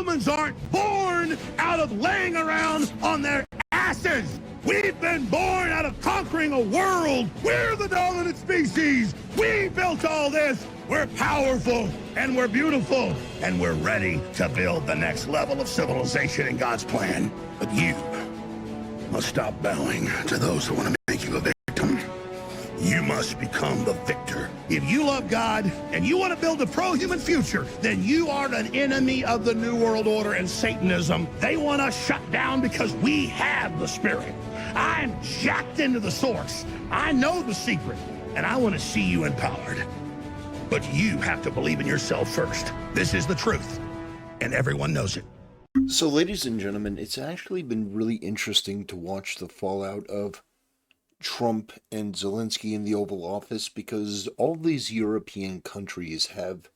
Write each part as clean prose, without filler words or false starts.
Humans aren't born out of laying around on their asses. We've been born out of conquering a world. We're the dominant species. We built all this. We're powerful and we're beautiful and we're ready to build the next level of civilization in God's plan. But you must stop bowing to those who want to make you a victim. You must become the victor. If you love God and you want to build a pro-human future, then you are an enemy of the New World Order and Satanism. They want us shut down because we have the Spirit. I'm jacked into the source. I know the secret, and I want to see you empowered. But you have to believe in yourself first. This is the truth, and everyone knows it. So, ladies and gentlemen, it's actually been really interesting to watch the fallout of Trump and Zelenskyy in the Oval Office, because all these European countries have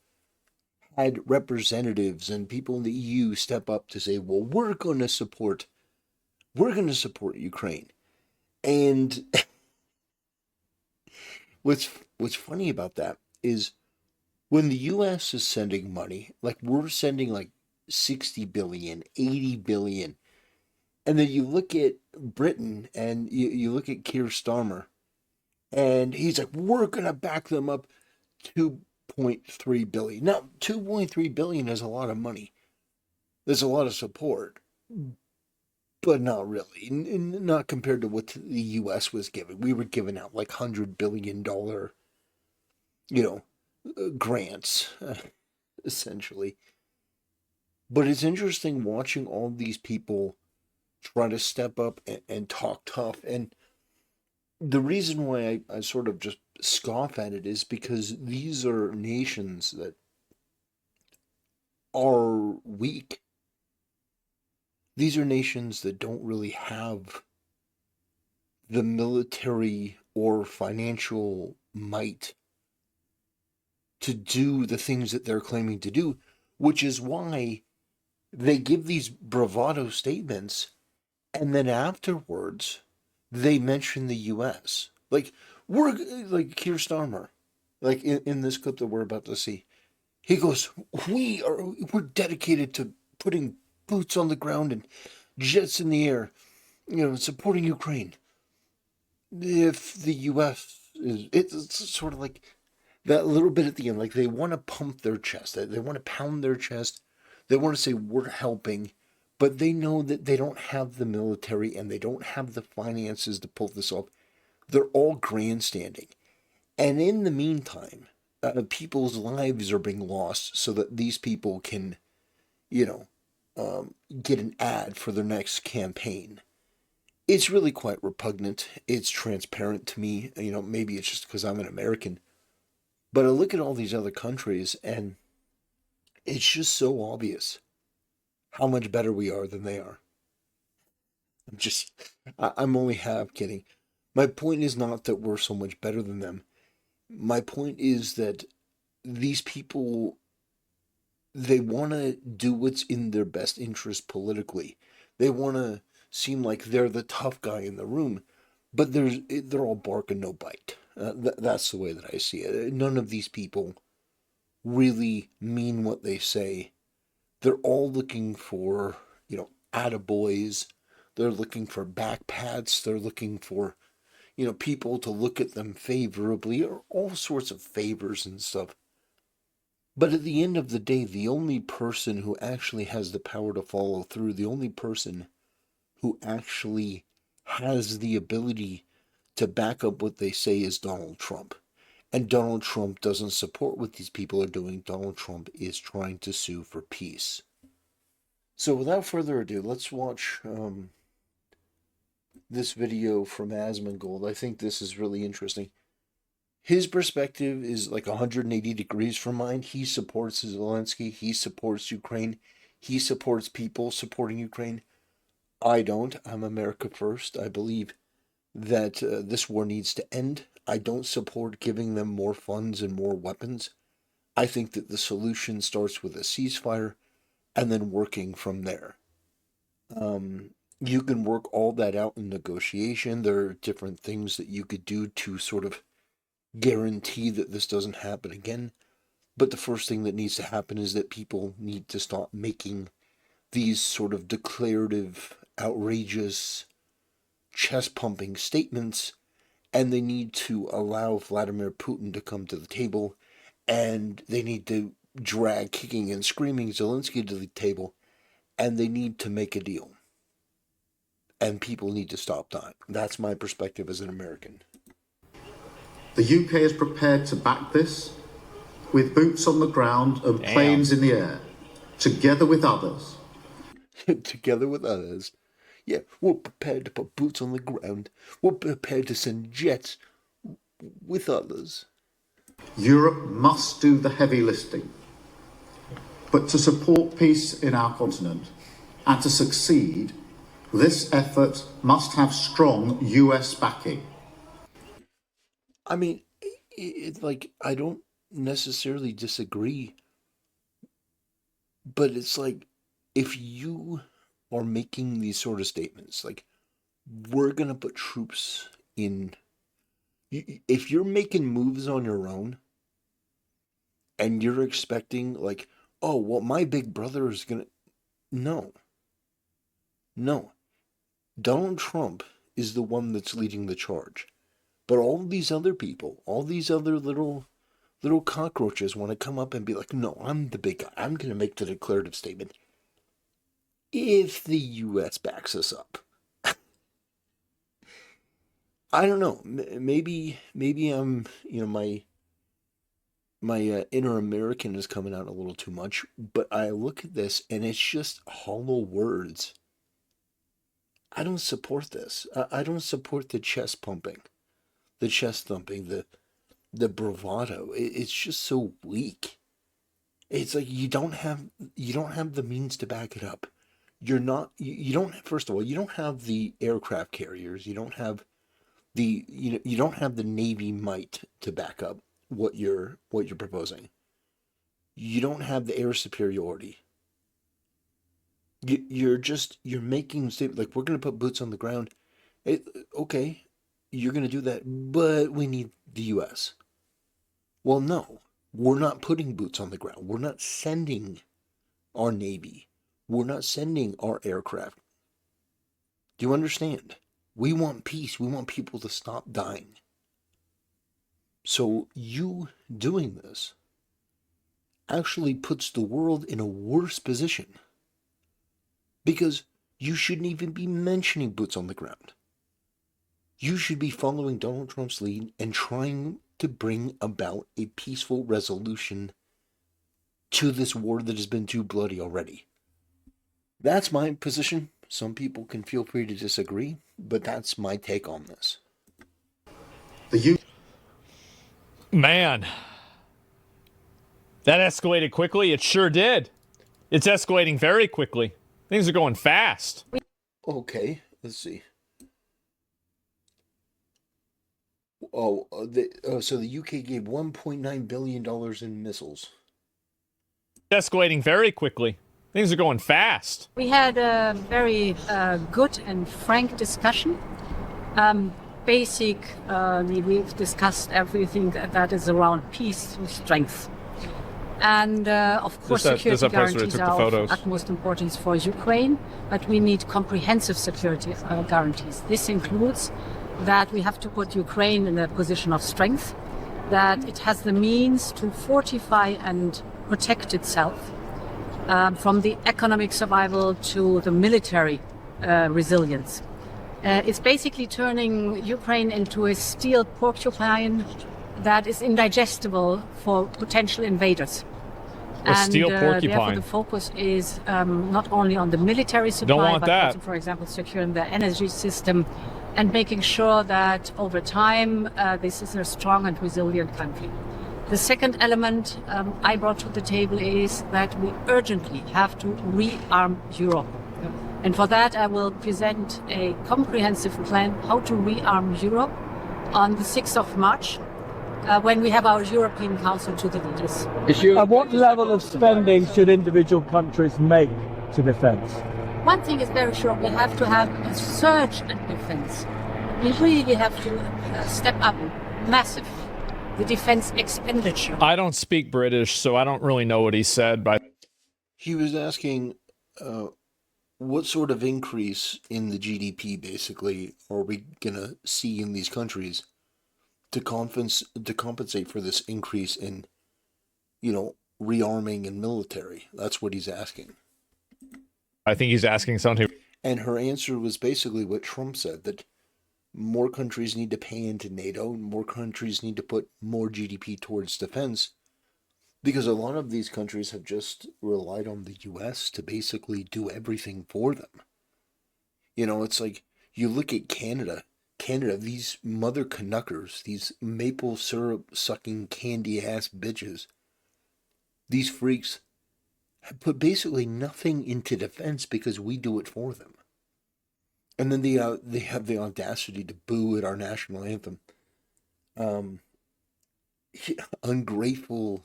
had representatives and people in the EU step up to say, well, we're going to support Ukraine. And what's funny about that is when the US is sending money, like we're sending like 60 billion, 80 billion, and then you look at Britain and you look at Keir Starmer, and he's like, we're going to back them up 2.3 billion. Now, 2.3 billion is a lot of money. There's a lot of support, but not really. Not compared to what the U.S. was giving. We were giving out like $100 billion, grants, essentially. But it's interesting watching all these people try to step up and talk tough. And the reason why I sort of just scoff at it is because these are nations that are weak. These are nations that don't really have the military or financial might to do the things that they're claiming to do, which is why they give these bravado statements, and then afterwards they mention the U.S. Like like Keir Starmer, like in this clip that we're about to see, he goes, we're dedicated to putting boots on the ground and jets in the air, supporting Ukraine. If the U.S. it's sort of like that little bit at the end, like they want to pump their chest, they want to pound their chest, they want to say we're helping, but they know that they don't have the military and they don't have the finances to pull this off. They're all grandstanding. And in the meantime, people's lives are being lost so that these people can, get an ad for their next campaign. It's really quite repugnant. It's transparent to me. Maybe it's just because I'm an American. But I look at all these other countries and it's just so obvious how much better we are than they are. I'm only half kidding. My point is not that we're so much better than them. My point is that these people, they want to do what's in their best interest politically. They want to seem like they're the tough guy in the room, but they're all bark and no bite. That's the way that I see it. None of these people really mean what they say. They're all looking for, attaboys. They're looking for backpats. They're looking for, people to look at them favorably, or all sorts of favors and stuff. But at the end of the day, the only person who actually has the power to follow through, the only person who actually has the ability to back up what they say is Donald Trump. And Donald Trump doesn't support what these people are doing. Donald Trump is trying to sue for peace. So without further ado, let's watch this video from Asmongold. I think this is really interesting. His perspective is like 180 degrees from mine. He supports Zelenskyy. He supports Ukraine. He supports people supporting Ukraine. I don't. I'm America first. I believe that this war needs to end. I don't support giving them more funds and more weapons. I think that the solution starts with a ceasefire and then working from there. You can work all that out in negotiation. There are different things that you could do to sort of guarantee that this doesn't happen again. But the first thing that needs to happen is that people need to stop making these sort of declarative, outrageous, chest-pumping statements, and they need to allow Vladimir Putin to come to the table, and they need to drag kicking and screaming Zelenskyy to the table, and they need to make a deal. And people need to stop dying. That's my perspective as an American. The UK is prepared to back this with boots on the ground and planes in the air, together with others. Together with others. Yeah, we're prepared to put boots on the ground. We're prepared to send jets with others. Europe must do the heavy lifting. But to support peace in our continent and to succeed, this effort must have strong US backing. I mean, I don't necessarily disagree, but it's like, if you are making these sort of statements, like, we're going to put troops in, if you're making moves on your own, and you're expecting, like, oh, well, my big brother is going to, no. Donald Trump is the one that's leading the charge. But all these other people, all these other little cockroaches want to come up and be like, no, I'm the big guy. I'm going to make the declarative statement. If the U.S. backs us up. I don't know. Maybe I'm, my inner American is coming out a little too much. But I look at this and it's just hollow words. I don't support this. I don't support the chest pumping, the chest thumping, the bravado. It's just so weak. It's like you don't have the means to back it up. You don't, first of all, you don't have the aircraft carriers. You don't have you don't have the Navy might to back up what you're proposing. You don't have the air superiority. You're making statements like, we're going to put boots on the ground. Okay, you're going to do that, but we need the U.S. Well, no, we're not putting boots on the ground. We're not sending our Navy. We're not sending our aircraft. Do you understand? We want peace. We want people to stop dying. So you doing this actually puts the world in a worse position. Because you shouldn't even be mentioning boots on the ground. You should be following Donald Trump's lead and trying to bring about a peaceful resolution to this war that has been too bloody already. That's my position. Some people can feel free to disagree, but that's my take on this. Man, that escalated quickly. It sure did. It's escalating very quickly. Things are going fast. Okay, let's see. So the UK gave $1.9 billion in missiles. Escalating very quickly. Things are going fast. We had a very good and frank discussion. Basically, we've discussed everything that is around peace and strength. And of course, security guarantees are of utmost importance for Ukraine, but we need comprehensive security guarantees. This includes that we have to put Ukraine in a position of strength, that it has the means to fortify and protect itself from the economic survival to the military resilience. It's basically turning Ukraine into a steel porcupine that is indigestible for potential invaders. Therefore the focus is not only on the military supply, but also, for example, securing the energy system and making sure that over time this is a strong and resilient country. The second element I brought to the table is that we urgently have to rearm Europe. And for that, I will present a comprehensive plan how to rearm Europe on the 6th of March, when we have our European Council to the leaders. At what level of spending should individual countries make to defence? One thing is very sure, we have to have a surge in defence. We really have to step up massive the defence expenditure. I don't speak British, so I don't really know what he said. But he was asking what sort of increase in the GDP basically are we gonna see in these countries to compensate for this increase in, rearming and military? That's what he's asking. I think he's asking something. And her answer was basically what Trump said, that more countries need to pay into NATO, more countries need to put more GDP towards defense, because a lot of these countries have just relied on the US to basically do everything for them. It's like, you look at Canada, these mother Canuckers, these maple syrup sucking candy ass bitches, these freaks have put basically nothing into defense because we do it for them. And then they have the audacity to boo at our national anthem. Ungrateful,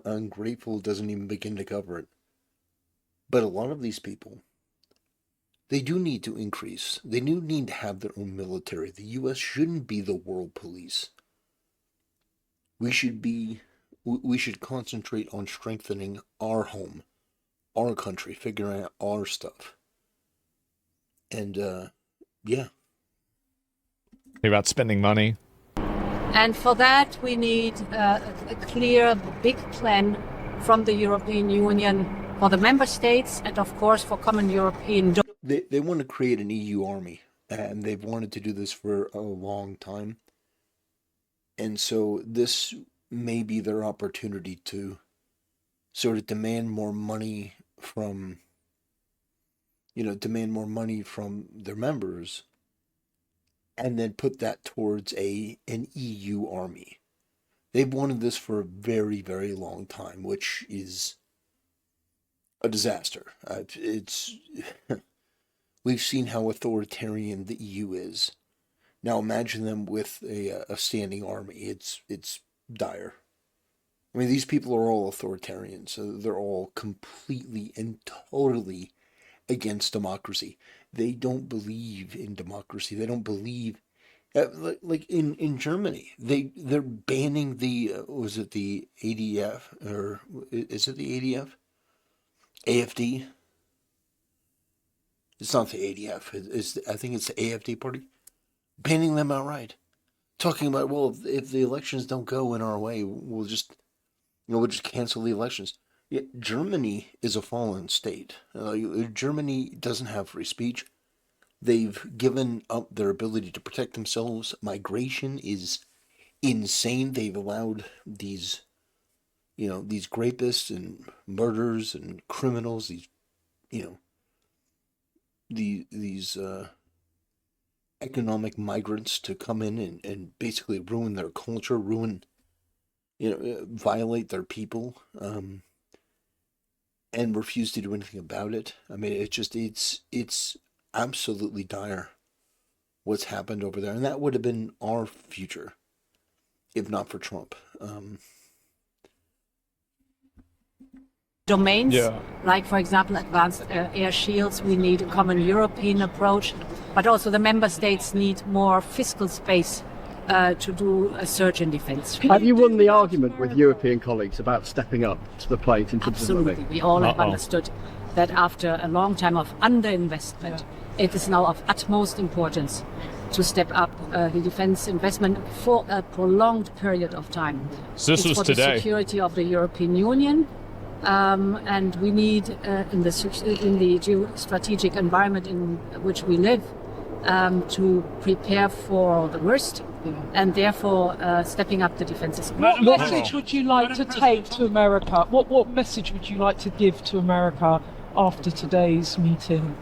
ungrateful doesn't even begin to cover it. But a lot of these people, they do need to increase. They do need to have their own military. The U.S. shouldn't be the world police. We should concentrate on strengthening our home, our country, figuring out our stuff. And, yeah. About spending money. And for that, we need a clear, big plan from the European Union for the member states and, of course, for common European. They want to create an EU army, and they've wanted to do this for a long time. And so this may be their opportunity to sort of demand more money from their members, and then put that towards an EU army. They've wanted this for a very, very long time, which is a disaster. We've seen how authoritarian the EU is. Now imagine them with a standing army. It's dire. I mean, these people are all authoritarian, so they're all completely and totally against democracy. They don't believe in democracy. They don't believe, like in Germany, they're banning the was it the ADF, or is it the ADF? AFD. It's not the ADF. I think it's the AFD party. Banning them outright. Talking about, well, if the elections don't go in our way, we'll just cancel the elections. Yet Germany is a fallen state. Germany doesn't have free speech. They've given up their ability to protect themselves. Migration is insane. They've allowed these rapists and murderers and criminals, these economic migrants to come in and basically ruin their culture, violate their people. And refuse to do anything about it. I mean, it's absolutely dire what's happened over there. And that would have been our future if not for Trump. Domains, like, for example, advanced air shields, we need a common European approach, but also the member states need more fiscal space to do a surge in defense. Have you won the argument with European colleagues about stepping up to the plate in terms of money? We all have understood that after a long time of underinvestment, it is now of utmost importance to step up the defense investment for a prolonged period of time. So this was for today. The security of the European Union, and we need in the geostrategic environment in which we live to prepare for the worst. And therefore, stepping up the defenses. What message would you like to take to America? What message would you like to give to America after today's meeting?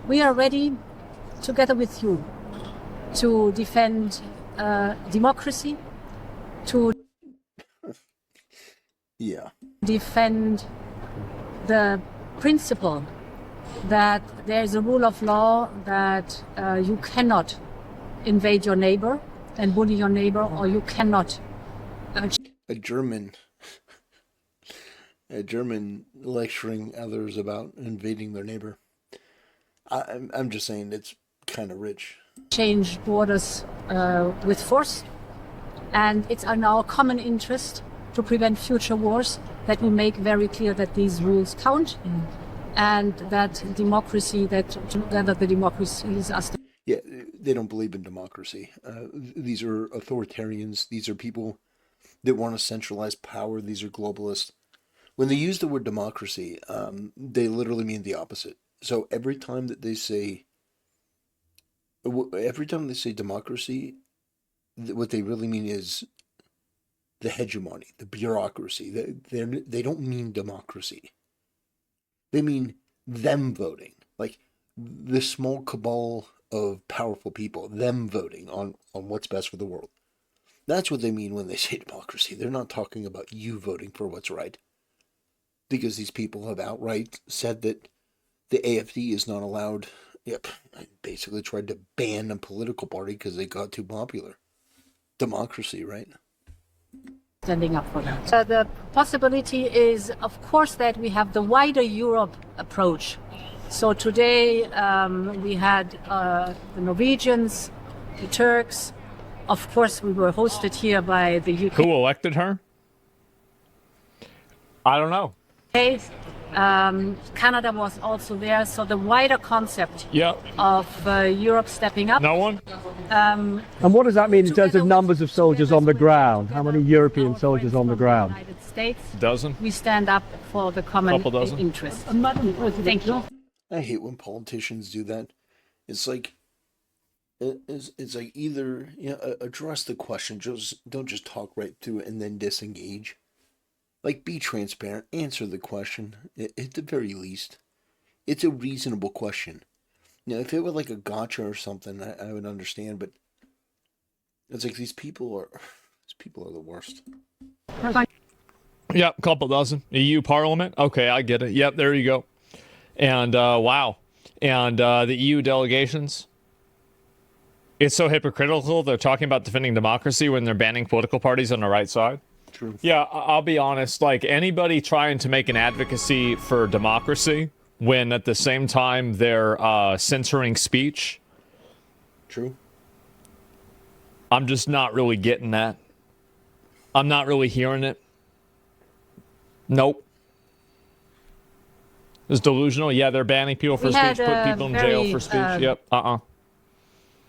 We are ready, together with you, to defend democracy, to defend the principle that there is a rule of law, that you cannot invade your neighbor and bully your neighbor, or you cannot. A German lecturing others about invading their neighbor. I'm just saying it's kind of rich. Change borders with force, and it's in our common interest to prevent future wars that we make very clear that these rules count and that democracy, that together the democracies are still. Yeah, they don't believe in democracy. These are authoritarians. These are people that want to centralize power. These are globalists. When they use the word democracy, they literally mean the opposite. So every time they say democracy, what they really mean is the hegemony, the bureaucracy. They don't mean democracy. They mean them voting, like the small cabal of powerful people, them voting on what's best for the world. That's what they mean when they say democracy. They're not talking about you voting for what's right. Because these people have outright said that the AfD is not allowed. Yep, I basically tried to ban a political party because they got too popular. Democracy, right? Standing up for that. The possibility is, of course, that we have the wider Europe approach. So today we had the Norwegians, the Turks. Of course, we were hosted here by the UK. Who elected her? I don't know. Canada was also there. So the wider concept of Europe stepping up. No one? And what does that mean in terms of numbers of soldiers on the ground? How many European soldiers on the ground? United States. Dozen. We stand up for the common interest. Thank you. I hate when politicians do that. It's like either address the question, don't just talk right through it and then disengage. Like, be transparent, answer the question, at the very least. It's a reasonable question. Now, if it were like a gotcha or something, I would understand, but it's like these people are the worst. Yep, couple dozen. EU Parliament? Okay, I get it. Yep, there you go. And, wow. And the EU delegations? It's so hypocritical. They're talking about defending democracy when they're banning political parties on the right side. True. Yeah, I'll be honest. Like, anybody trying to make an advocacy for democracy when at the same time they're censoring speech. True. I'm just not really getting that. I'm not really hearing it. Nope. It's delusional. Yeah, they're banning people for speech, put people in jail for speech. Yep.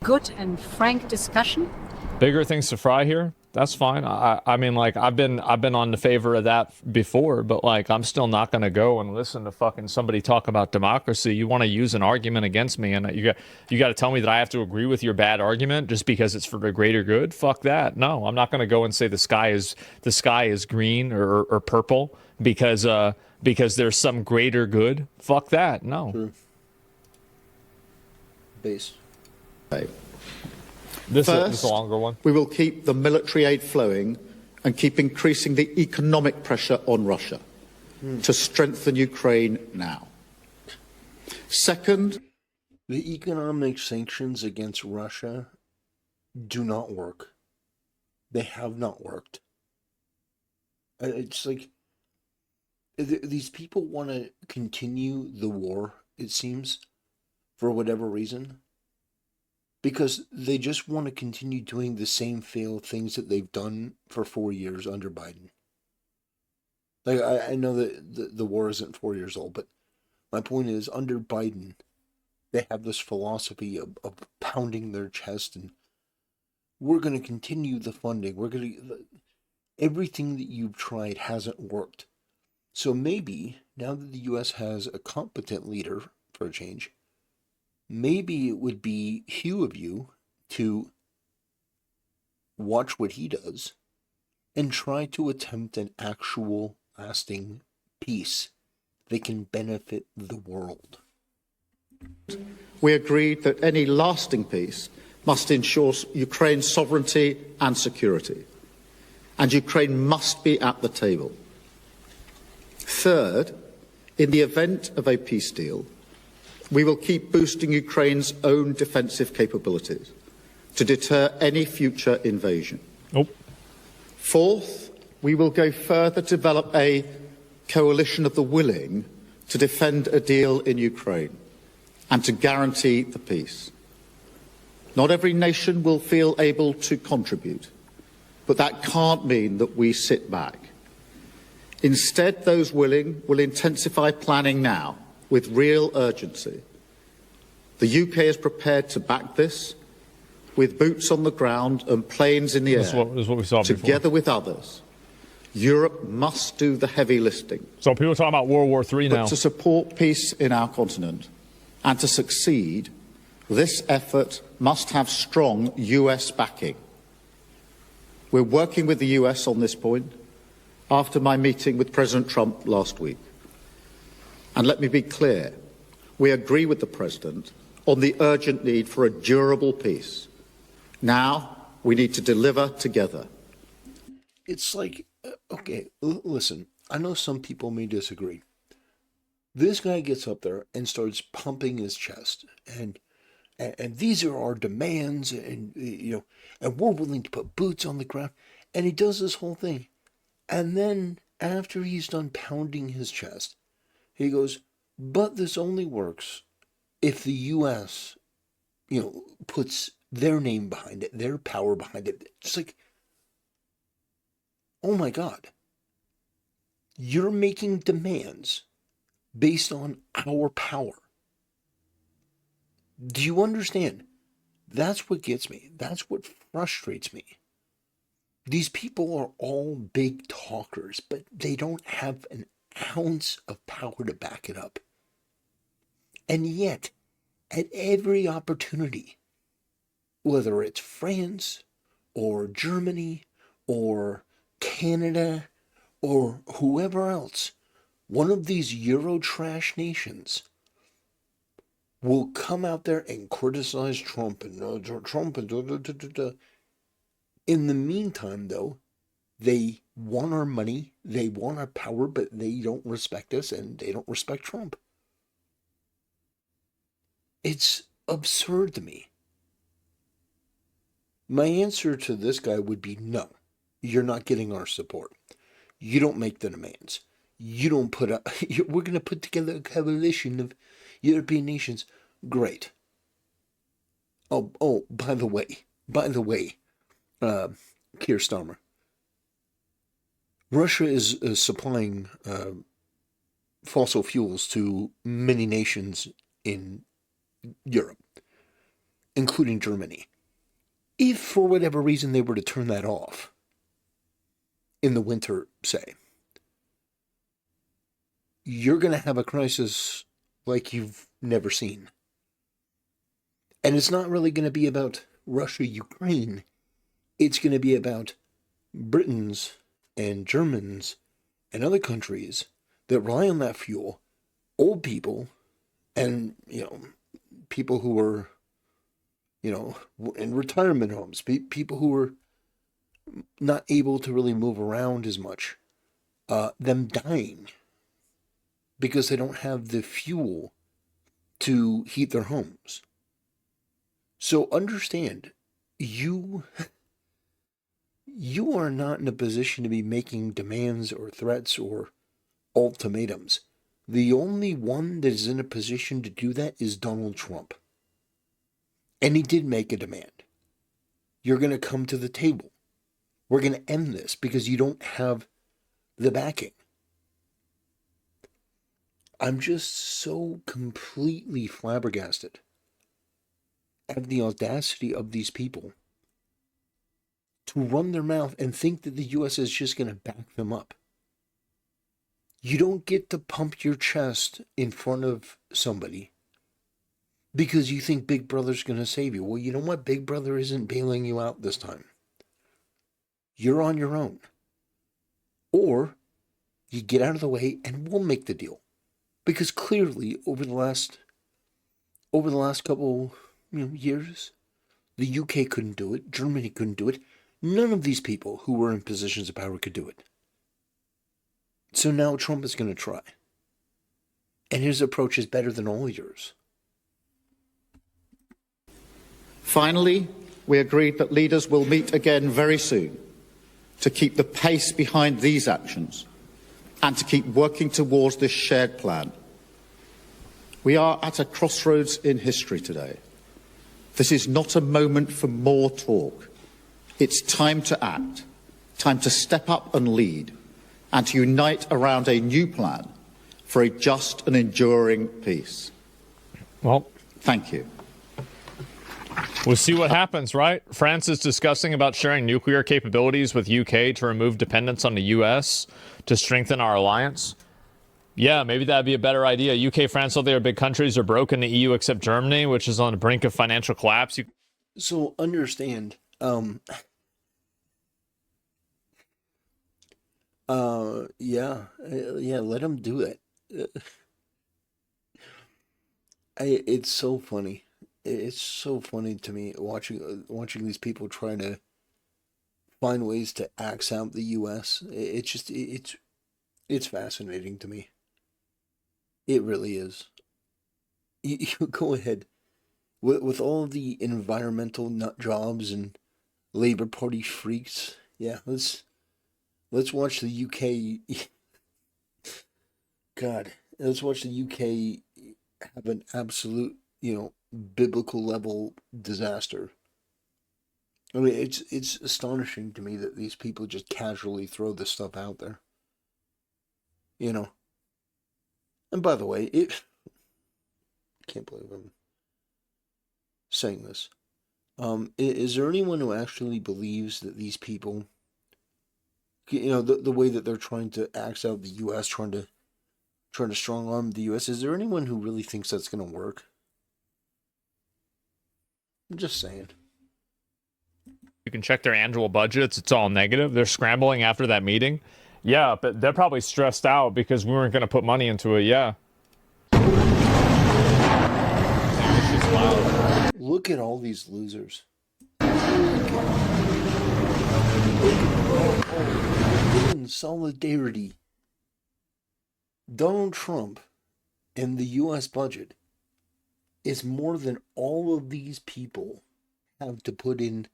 Good and frank discussion. Bigger things to fry here. That's fine. I mean, like, I've been on the favor of that before, but like, I'm still not going to go and listen to fucking somebody talk about democracy. You want to use an argument against me, and you got to tell me that I have to agree with your bad argument just because it's for the greater good. Fuck that. No, I'm not going to go and say the sky is green or purple because there's some greater good. Fuck that. No. True. Base. Okay. This is a longer one. We will keep the military aid flowing and keep increasing the economic pressure on Russia to strengthen Ukraine now. Second, the economic sanctions against Russia do not work. They have not worked. It's like these people want to continue the war, it seems, for whatever reason. Because they just want to continue doing the same failed things that they've done for 4 years under Biden. Like, I know that the war isn't 4 years old, but my point is, under Biden, they have this philosophy of pounding their chest and we're going to continue the funding. Everything that you've tried hasn't worked. So maybe, now that the U.S. has a competent leader, for a change, maybe it would be Hugh of you to watch what he does and try to attempt an actual lasting peace that can benefit the world. we agreed that any lasting peace must ensure Ukraine's sovereignty and security, and Ukraine must be at the table. Third, in the event of a peace deal, we will keep boosting Ukraine's own defensive capabilities to deter any future invasion. Nope. Fourth, we will go further to develop a coalition of the willing to defend a deal in Ukraine and to guarantee the peace. Not every nation will feel able to contribute, but that can't mean that we sit back. Instead, those willing will intensify planning now with real urgency. The UK is prepared to back this with boots on the ground and planes in the air. That's what we saw together before. with others. Europe must do the heavy lifting. So people are talking about World War III now. But to support peace in our continent and to succeed, this effort must have strong US backing. We're working with the US on this point after my meeting with President Trump last week. And let me be clear, we agree with the President on the urgent need for a durable peace. Now we need to deliver together. It's like, okay, listen, I know some people may disagree. This guy gets up there and starts pumping his chest, and these are our demands, and and we're willing to put boots on the ground, and he does this whole thing. And then after he's done pounding his chest, he goes, but this only works if the U.S., puts their name behind it, their power behind it. It's like, oh my God, you're making demands based on our power. Do you understand? That's what gets me. That's what frustrates me. These people are all big talkers, but they don't have an ounce of power to back it up. And yet, at every opportunity, whether it's France or Germany or Canada or whoever else, one of these Eurotrash nations will come out there and criticize Trump and In the meantime, though, they want our money, they want our power, but they don't respect us and they don't respect Trump. It's absurd to me. My answer to this guy would be no. You're not getting our support. You don't make the demands. You don't put up. We're going to put together a coalition of European nations. Great. Oh, by the way, Keir Starmer. Russia is supplying fossil fuels to many nations in Europe, including Germany. If for whatever reason they were to turn that off in the winter, say, you're going to have a crisis like you've never seen. And it's not really going to be about Russia, Ukraine. It's going to be about Britons and Germans and other countries that rely on that fuel, old people, and, people who are, in retirement homes, people who are not able to really move around as much, them dying because they don't have the fuel to heat their homes. So understand, you are not in a position to be making demands or threats or ultimatums. The only one that is in a position to do that is Donald Trump. And he did make a demand. You're going to come to the table. We're going to end this because you don't have the backing. I'm just so completely flabbergasted at the audacity of these people to run their mouth and think that the U.S. is just going to back them up. You don't get to pump your chest in front of somebody because you think Big Brother's going to save you. Well, you know what? Big Brother isn't bailing you out this time. You're on your own. Or you get out of the way and we'll make the deal. Because clearly, over the last couple years, the UK couldn't do it. Germany couldn't do it. None of these people who were in positions of power could do it. So now Trump is going to try. And his approach is better than all yours. Finally, we agreed that leaders will meet again very soon to keep the pace behind these actions and to keep working towards this shared plan. We are at a crossroads in history today. This is not a moment for more talk. It's time to act, time to step up and lead, and to unite around a new plan for a just and enduring peace. Well, thank you. We'll see what happens, right? France is discussing about sharing nuclear capabilities with UK to remove dependence on the US to strengthen our alliance. Yeah, maybe that'd be a better idea. UK, France, all the other big countries are broken. The EU except Germany, which is on the brink of financial collapse. So understand, yeah, let them do it. It's so funny. It's so funny to me watching these people trying to find ways to axe out the U.S. It's fascinating to me. It really is. You go ahead with all the environmental nut jobs and Labour Party freaks. Yeah, let's watch the UK. God, let's watch the UK have an absolute, biblical level disaster. I mean, it's astonishing to me that these people just casually throw this stuff out there. And by the way, I can't believe I'm saying this. Is there anyone who actually believes that these people, the way that they're trying to axe out the U.S., trying to strong arm the U.S., is there anyone who really thinks that's going to work? I'm just saying. You can check their annual budgets. It's all negative. They're scrambling after that meeting. Yeah, but they're probably stressed out because we weren't going to put money into it. Yeah. Look at all these losers. In solidarity, Donald Trump and the U.S. budget is more than all of these people have to put in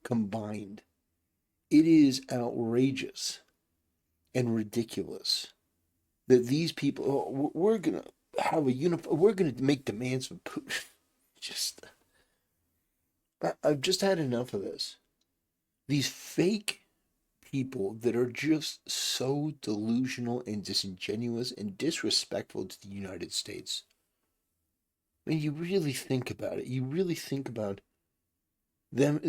combined. It is outrageous and ridiculous that these people, we're going to have we're going to make demands of Putin. I've just had enough of this. These fake people that are just so delusional and disingenuous and disrespectful to the United States. I mean, you really think about it. You really think about them.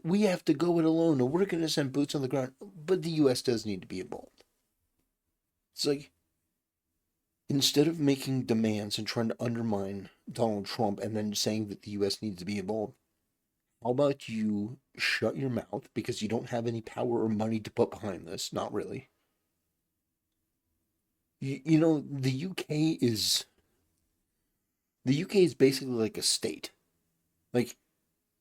We have to go it alone, or we're going to send boots on the ground. But the U.S. does need to be involved. It's like, instead of making demands and trying to undermine Donald Trump and then saying that the U.S. needs to be involved, how about you shut your mouth because you don't have any power or money to put behind this? Not really. The UK is basically like a state. Like,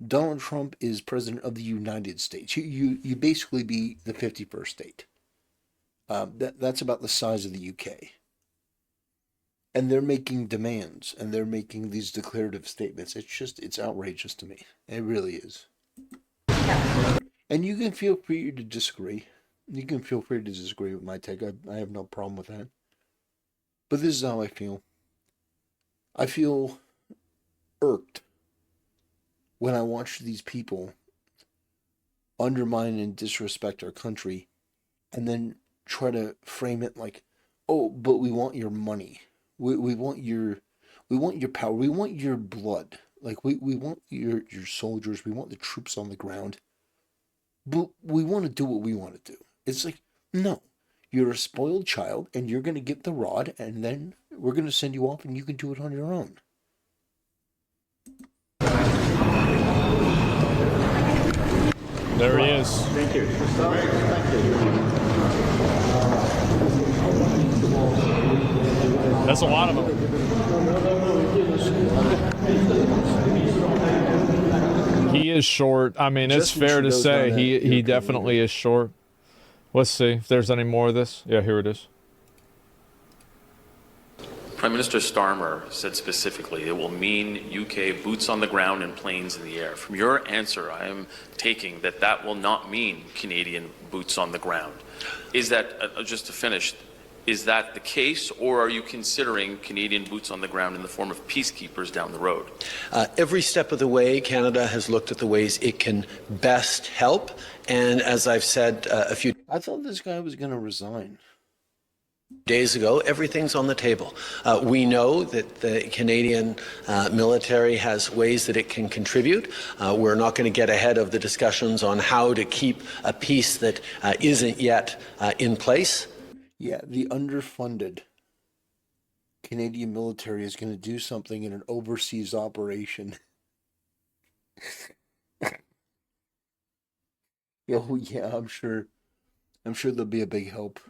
Donald Trump is president of the United States. You basically be the 51st state. That's about the size of the UK. And they're making demands, and they're making these declarative statements. It's outrageous to me. It really is. And you can feel free to disagree. You can feel free to disagree with my take. I have no problem with that. But this is how I feel. I feel irked when I watch these people undermine and disrespect our country and then try to frame it like, oh, but we want your money. We want your power. We want your blood. Like, we want your soldiers. We want the troops on the ground. But we want to do what we want to do. It's like, no, you're a spoiled child and you're going to get the rod and then we're going to send you off and you can do it on your own. There he is. Thank you. That's a lot of them. He is short. I mean, it's fair to say he definitely is short. Let's see if there's any more of this. Yeah, here it is. Prime Minister Starmer said specifically it will mean UK boots on the ground and planes in the air. From your answer, I am taking that will not mean Canadian boots on the ground. Is that, just to finish, is that the case, or are you considering Canadian boots on the ground in the form of peacekeepers down the road? Every step of the way, Canada has looked at the ways it can best help. And as I've said a few I thought this guy was going to resign. Days ago, everything's on the table. We know that the Canadian military has ways that it can contribute. We're not going to get ahead of the discussions on how to keep a peace that isn't yet in place. Yeah, the underfunded Canadian military is going to do something in an overseas operation. Oh yeah, I'm sure there'll be a big help.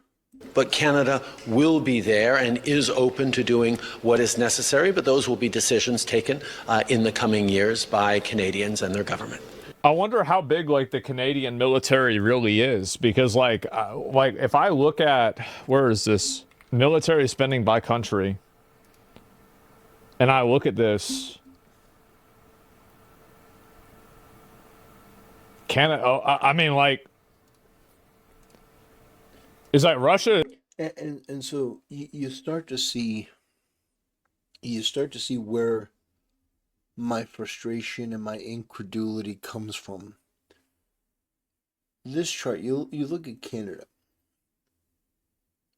But Canada will be there and is open to doing what is necessary, but those will be decisions taken in the coming years by Canadians and their government. I wonder how big like the Canadian military really is, because like if I look at, where is this military spending by country, and I look at this, Canada, I mean, like, is that Russia? And so you start to see where my frustration and my incredulity comes from. This chart, you look at Canada.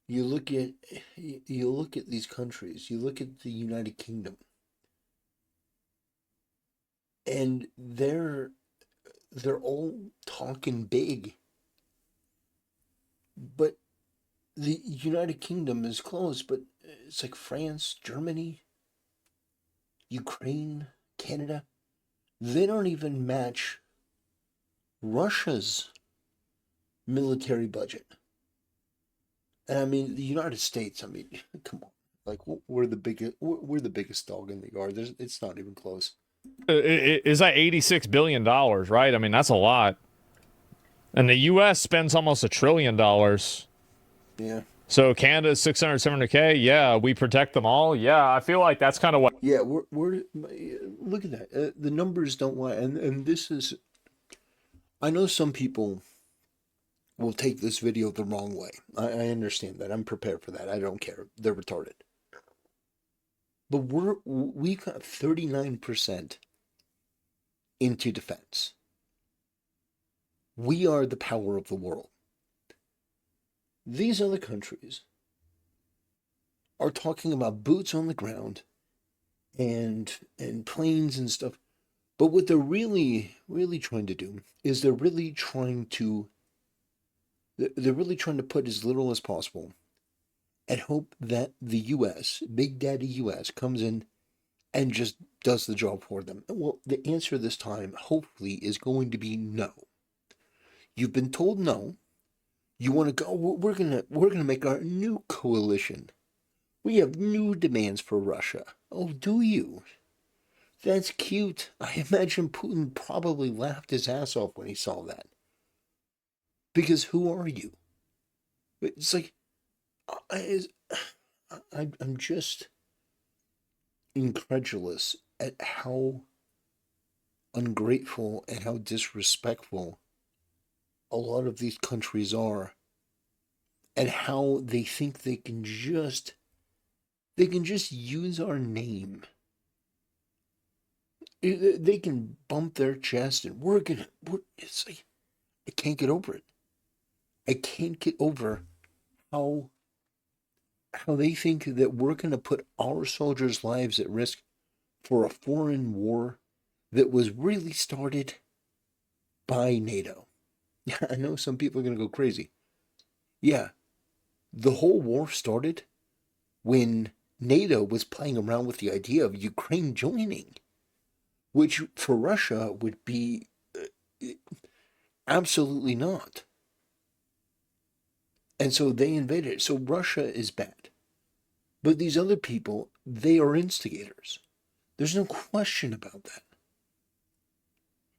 You look at these countries. You look at the United Kingdom. And they're all talking big. But the United Kingdom is close, but it's like France, Germany, Ukraine, Canada. They don't even match Russia's military budget. And I mean, the United States, I mean, come on. Like, we're the biggest dog in the yard. It's not even close. Is that $86 billion, right? I mean, that's a lot. And the U.S. spends almost $1 trillion. Yeah. So Canada's 600, 700K. Yeah, we protect them all. Yeah, I feel like that's kind of what. Yeah, we're look at that. The numbers don't lie, and this is. I know some people will take this video the wrong way. I understand that. I'm prepared for that. I don't care. They're retarded. But we got 39% into defense. We are the power of the world. These other countries are talking about boots on the ground and planes and stuff. But what they're really trying to do is they're really trying to put as little as possible and hope that the U.S., Big Daddy U.S., comes in and just does the job for them. Well, the answer this time, hopefully, is going to be no. You've been told no. You want to go? We're gonna make our new coalition. We have new demands for Russia. Oh, do you? That's cute. I imagine Putin probably laughed his ass off when he saw that. Because who are you? It's like, I'm just incredulous at how ungrateful and how disrespectful a lot of these countries are, and how they think they can just use our name. They can bump their chest and it's like, I can't get over it. I can't get over how they think that we're going to put our soldiers' lives at risk for a foreign war that was really started by NATO. Yeah, I know some people are going to go crazy. Yeah, the whole war started when NATO was playing around with the idea of Ukraine joining, which for Russia would be absolutely not. And so they invaded it. So Russia is bad. But these other people, they are instigators. There's no question about that.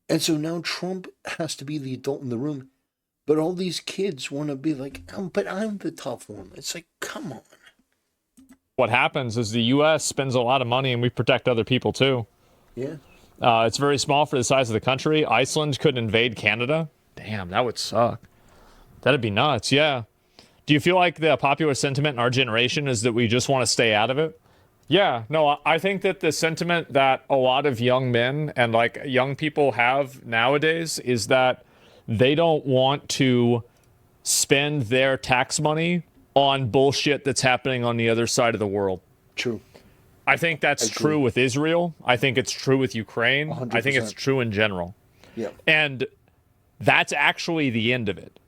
And so now Trump has to be the adult in the room, but all these kids want to be like, but I'm the tough one. It's like, come on. What happens is the U.S. spends a lot of money and we protect other people too. Yeah. It's very small for the size of the country. Iceland could invade Canada. Damn, that would suck. That'd be nuts, yeah. Do you feel like the popular sentiment in our generation is that we just want to stay out of it? Yeah, no, I think that the sentiment that a lot of young men and like young people have nowadays is that they don't want to spend their tax money on bullshit that's happening on the other side of the world. True. I think that's true with Israel. I think it's true with Ukraine. 100%. I think it's true in general. Yeah. And that's actually the end of it.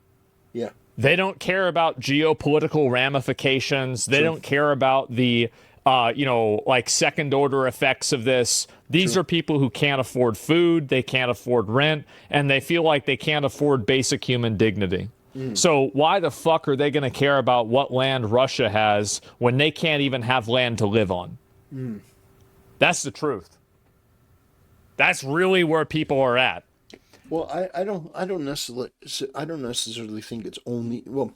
Yeah. They don't care about geopolitical ramifications. They don't care about the, like second order effects of this. These are people who can't afford food, they can't afford rent, and they feel like they can't afford basic human dignity. So why the fuck are they going to care about what land Russia has when they can't even have land to live on? That's the truth. That's really where people are at. Well, I don't necessarily think it's only, well,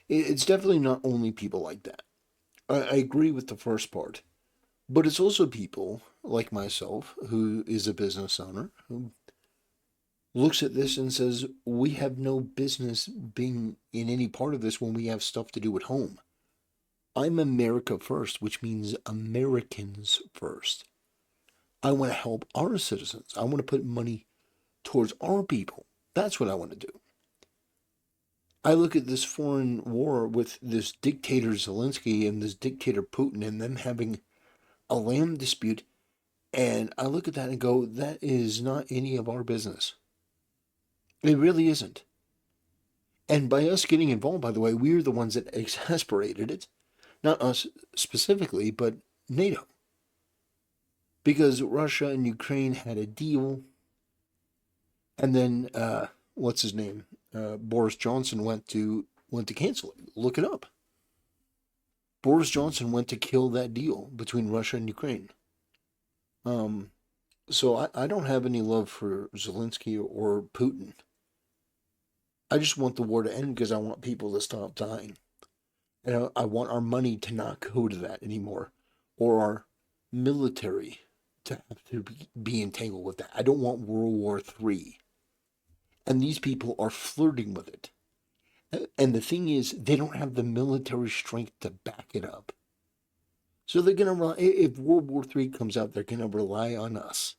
it's definitely not only people like that. I agree with the first part, but it's also people like myself, who is a business owner, who looks at this and says, we have no business being in any part of this when we have stuff to do at home. I'm America first, which means Americans first. I want to help our citizens. I want to put money towards our people. That's what I want to do. I look at this foreign war with this dictator Zelenskyy and this dictator Putin and them having a land dispute, and I look at that and go, that is not any of our business. It really isn't. And by us getting involved, by the way, we're the ones that exasperated it. Not us specifically, but NATO. Because Russia and Ukraine had a deal, and then what's his name? Boris Johnson went to cancel it. Look it up. Boris Johnson went to kill that deal between Russia and Ukraine. So I don't have any love for Zelenskyy or Putin. I just want the war to end because I want people to stop dying. And I want our money to not go to that anymore, or our military to have to be entangled with that. I don't want World War III. And these people are flirting with it. And the thing is, they don't have the military strength to back it up. So they're going to rely, if World War III comes out, they're going to rely on us.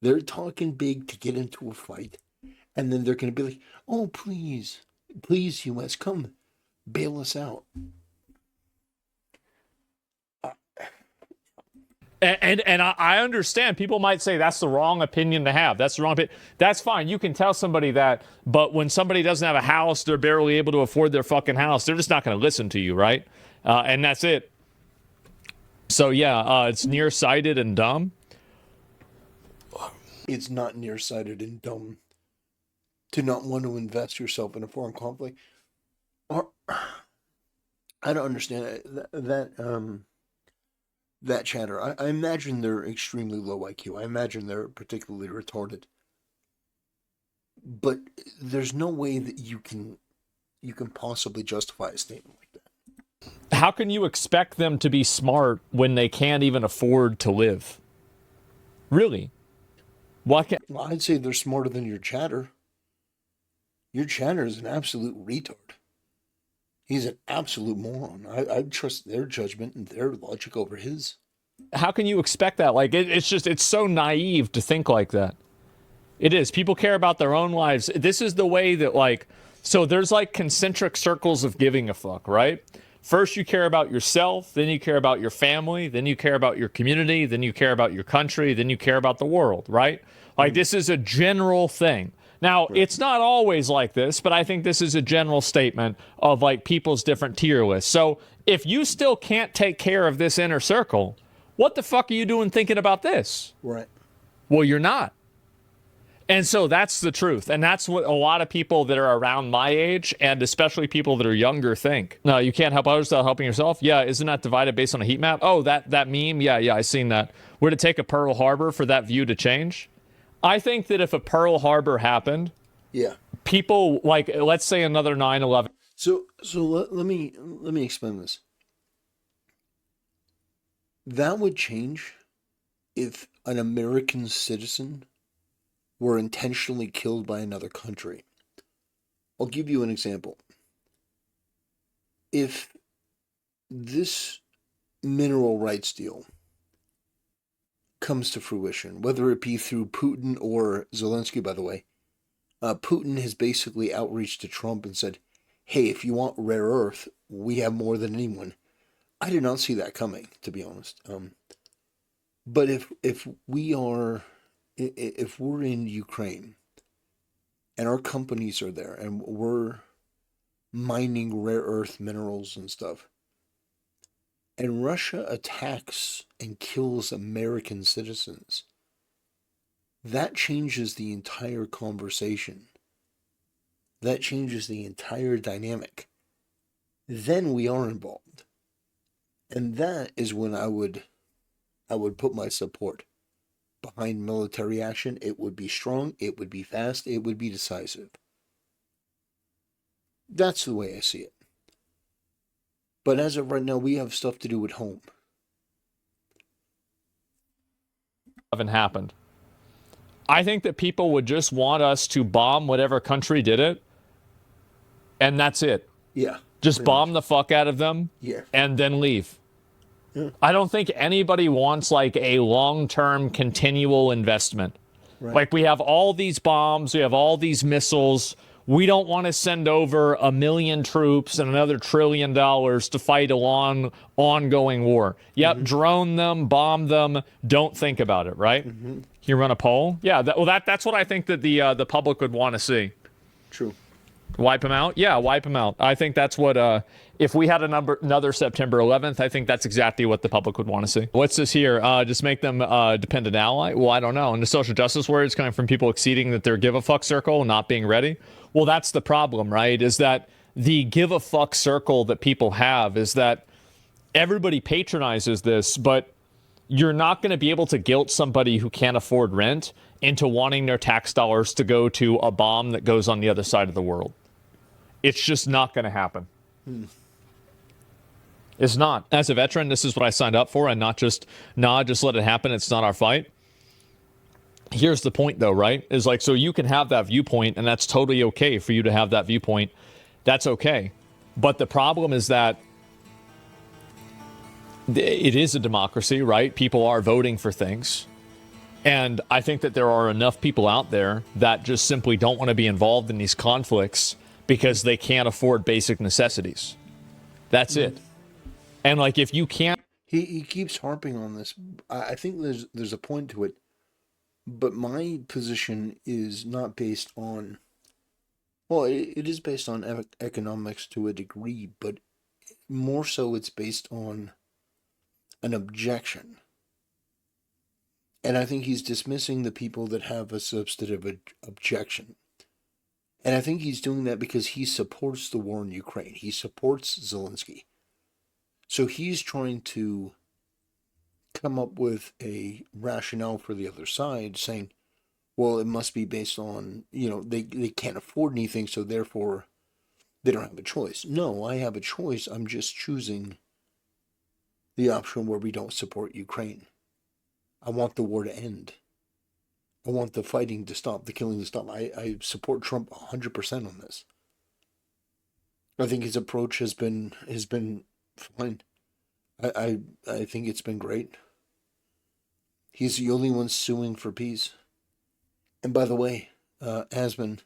They're talking big to get into a fight. And then they're going to be like, oh, please, U.S., come bail us out. And I understand people might say that's the wrong opinion to have. That's the wrong opinion. That's fine. You can tell somebody that. But when somebody doesn't have a house, they're barely able to afford their fucking house, they're just not going to listen to you, right? And that's it. So, yeah, it's nearsighted and dumb. It's not nearsighted and dumb to not want to invest yourself in a foreign conflict. Or, I don't understand that chatter. I imagine they're extremely low IQ. I imagine they're particularly retarded. But there's no way that you can possibly justify a statement like that. How can you expect them to be smart when they can't even afford to live? Really? Why can't? Well, I'd say they're smarter than your chatter. Your chatter is an absolute retard. He's an absolute moron. I trust their judgment and their logic over his. How can you expect that? Like, it's so naive to think like that. It is. People care about their own lives. This is the way that, like, so there's like concentric circles of giving a fuck, right? First, you care about yourself, then you care about your family, then you care about your community, then you care about your country, then you care about the world, right? Like, this is a general thing. Now, it's not always like this, but I think this is a general statement of, like, people's different tier lists. So if you still can't take care of this inner circle, what the fuck are you doing thinking about this? Right. Well, you're not. And so that's the truth. And that's what a lot of people that are around my age, and especially people that are younger, think. No, you can't help others without helping yourself? Yeah, isn't that divided based on a heat map? Oh, that meme? Yeah, I seen that. Would it take a Pearl Harbor for that view to change? I think that if a Pearl Harbor happened, people, like, let's say another 9/11. So let me explain this. That would change if an American citizen were intentionally killed by another country. I'll give you an example. If this mineral rights deal comes to fruition, whether it be through Putin or Zelenskyy, by the way, Putin has basically outreached to Trump and said, hey, if you want rare earth, we have more than anyone. I did not see that coming, to be honest. But if we're in Ukraine and our companies are there and we're mining rare earth minerals and stuff, and Russia attacks and kills American citizens, that changes the entire conversation. That changes the entire dynamic. Then we are involved. And that is when I would put my support behind military action. It would be strong, it would be fast, it would be decisive. That's the way I see it. But as of right now, we have stuff to do at home. Haven't happened. I think that people would just want us to bomb whatever country did it, and that's it. Yeah. Just bomb the fuck out of them, and then leave. Yeah. I don't think anybody wants like a long-term continual investment. Right. Like we have all these bombs, we have all these missiles. We don't want to send over 1 million troops and another $1 trillion to fight a long, ongoing war. Yep, drone them, bomb them. Don't think about it, right? Can you run a poll? Yeah, that's what I think that the public would want to see. True. Wipe them out? Yeah, wipe them out. I think that's what, if we had another September 11th, I think that's exactly what the public would want to see. What's this here? Just make them a dependent ally? Well, I don't know. And the social justice words coming from people exceeding that their give a fuck circle and not being ready. Well, that's the problem, right? Is that the give a fuck circle that people have is that everybody patronizes this, but you're not going to be able to guilt somebody who can't afford rent into wanting their tax dollars to go to a bomb that goes on the other side of the world. It's just not going to happen. It's not. As a veteran, this is what I signed up for, and not just let it happen. It's not our fight. Here's the point, though, right? Is like, so you can have that viewpoint, and that's totally okay for you to have that viewpoint. That's okay. But the problem is that it is a democracy, right? People are voting for things. And I think that there are enough people out there that just simply don't want to be involved in these conflicts because they can't afford basic necessities. That's it. And like, if you can't... He keeps harping on this. I think there's a point to it. But my position is not based on... Well, it is based on economics to a degree, but more so it's based on an objection. And I think he's dismissing the people that have a substantive objection. And I think he's doing that because he supports the war in Ukraine. He supports Zelenskyy. So he's trying to come up with a rationale for the other side, saying, well, it must be based on, they can't afford anything, so therefore they don't have a choice. No, I have a choice. I'm just choosing the option where we don't support Ukraine. I want the war to end. I want the fighting to stop, the killing to stop. I support Trump 100% on this. I think his approach has been fine. I think it's been great. He's the only one suing for peace. And by the way, Asman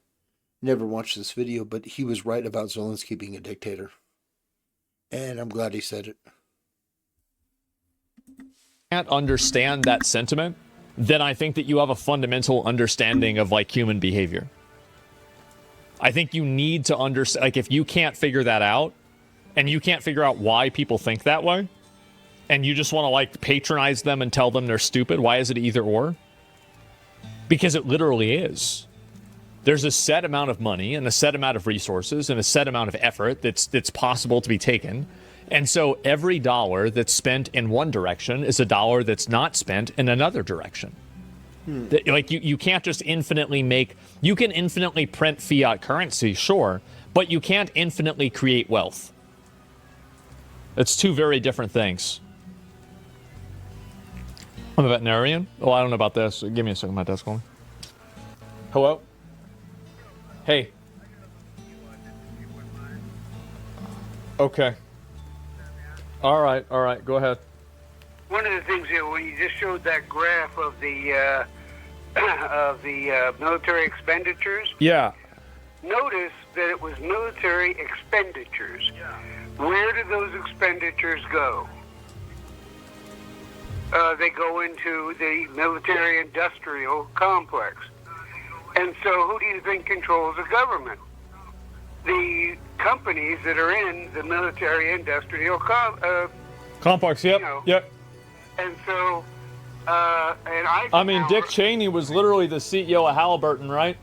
never watched this video, but he was right about Zelenskyy being a dictator. And I'm glad he said it. Can't understand that sentiment, then I think that you have a fundamental understanding of like human behavior. I think you need to understand, like, if you can't figure that out and you can't figure out why people think that way and you just want to like patronize them and tell them they're stupid, why is it either or? Because it literally is. There's a set amount of money and a set amount of resources and a set amount of effort that's possible to be taken. And so every dollar that's spent in one direction is a dollar that's not spent in another direction. Like you can't just infinitely you can infinitely print fiat currency, sure, but you can't infinitely create wealth. It's two very different things. I'm a veterinarian. Oh, I don't know about this. Give me a second, my desk calling. Hello? Hey. Okay. All right, go ahead. One of the things here, when you just showed that graph of the military expenditures. Yeah. notice that it was military expenditures. Where do those expenditures go? They go into the military-industrial complex. And so who do you think controls the government? The companies that are in the military-industrial complex. Yep. Yep. And so, I mean, Dick Cheney was literally the CEO of Halliburton, right?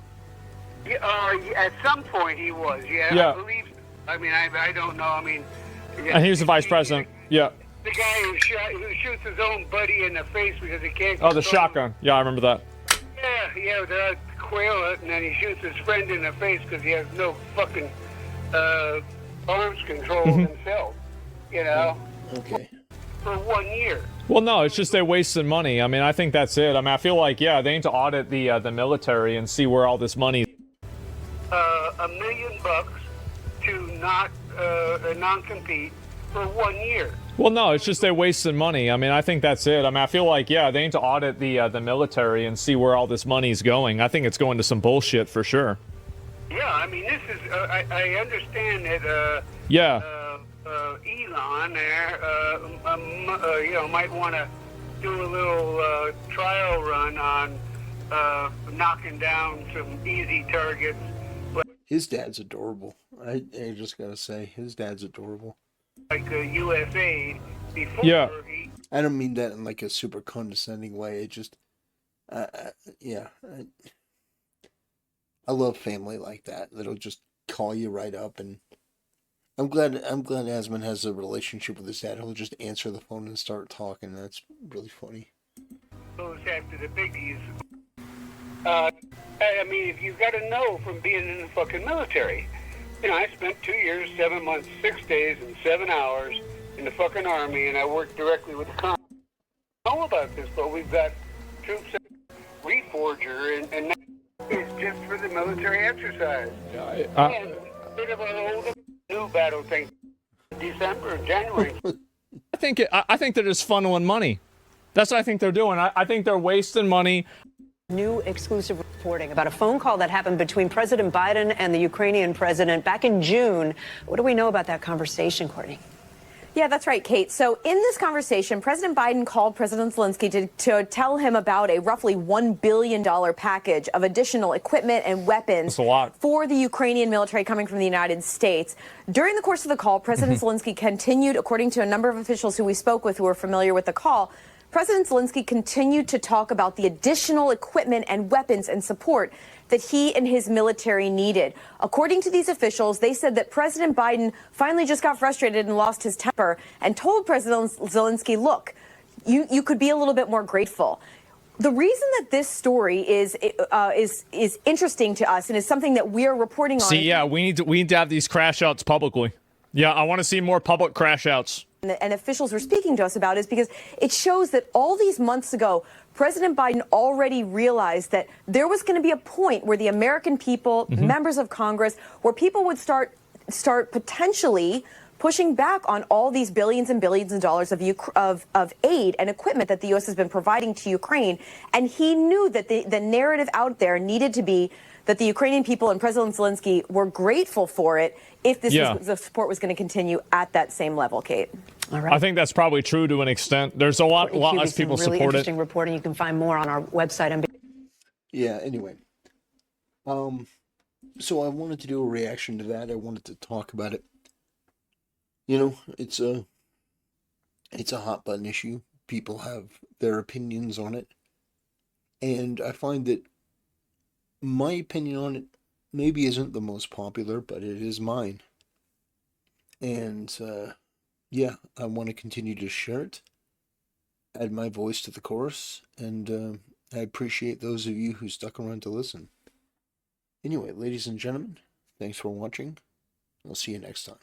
At some point he was, yeah. I believe. I mean, I don't know. I mean, and he was the vice president. Yeah. The guy who shoots his own buddy in the face because he can't. Oh, the shotgun. Yeah, I remember that. Yeah, the quail it, and then he shoots his friend in the face because he has no fucking arms control himself. You know. Okay. For 1 year. Well, no, it's just they wasted money. I mean, I think that's it. I mean, I feel like, yeah, they need to audit the military and see where all this money. $1 million to not non-compete for 1 year. Well, no, it's just they wasted money. I mean, I think that's it. I mean, I feel like, yeah, they need to audit the military and see where all this money is going. I think it's going to some bullshit for sure. Yeah, I mean, this is. I understand that. Elon there, might want to do a little trial run on knocking down some easy targets. His dad's adorable. I just gotta say, his dad's adorable. Like USA before. Yeah. I don't mean that in like a super condescending way. It just, yeah. I love family like that. That'll just call you right up, and I'm glad Asman has a relationship with his dad. He'll just answer the phone and start talking. That's really funny. Goes after the biggies. I mean, if you've got to know from being in the fucking military. You know, I spent 2 years, 7 months, 6 days, and 7 hours in the fucking Army, and I worked directly with the Congress. I know about this, but we've got troops at Reforger, and it's just for the military exercise. And a bit of an old new battle thing, December, January. I think they're just funneling money. That's what I think they're doing. I think they're wasting money. New exclusive reporting about a phone call that happened between President Biden and the Ukrainian president back in June. What do we know about that conversation, Courtney? Yeah, that's right, Kate. So in this conversation, President Biden called President Zelenskyy to tell him about a roughly $1 billion package of additional equipment and weapons for the Ukrainian military coming from the United States. During the course of the call, President Zelenskyy continued, according to a number of officials who we spoke with who are familiar with the call, President Zelenskyy continued to talk about the additional equipment and weapons and support that he and his military needed. According to these officials, they said that President Biden finally just got frustrated and lost his temper and told President Zelenskyy, look, you could be a little bit more grateful. The reason that this story is interesting to us and is something that we are reporting on. See, yeah, we need to have these crash outs publicly. Yeah, I want to see more public crash outs. And officials were speaking to us about is because it shows that all these months ago, President Biden already realized that there was going to be a point where the American people, members of Congress, where people would start potentially pushing back on all these billions and billions of dollars of aid and equipment that the U.S. has been providing to Ukraine. And he knew that the narrative out there needed to be that the Ukrainian people and President Zelenskyy were grateful for it if the support was going to continue at that same level, Kate. All right. I think that's probably true to an extent. There's a lot less people really support it. Interesting reporting. You can find more on our website. Yeah, anyway. So I wanted to do a reaction to that. I wanted to talk about it. You know, it's a hot button issue. People have their opinions on it. And I find that my opinion on it maybe isn't the most popular, but it is mine. And, yeah, I want to continue to share it, add my voice to the chorus, and I appreciate those of you who stuck around to listen. Anyway, ladies and gentlemen, thanks for watching. I'll see you next time.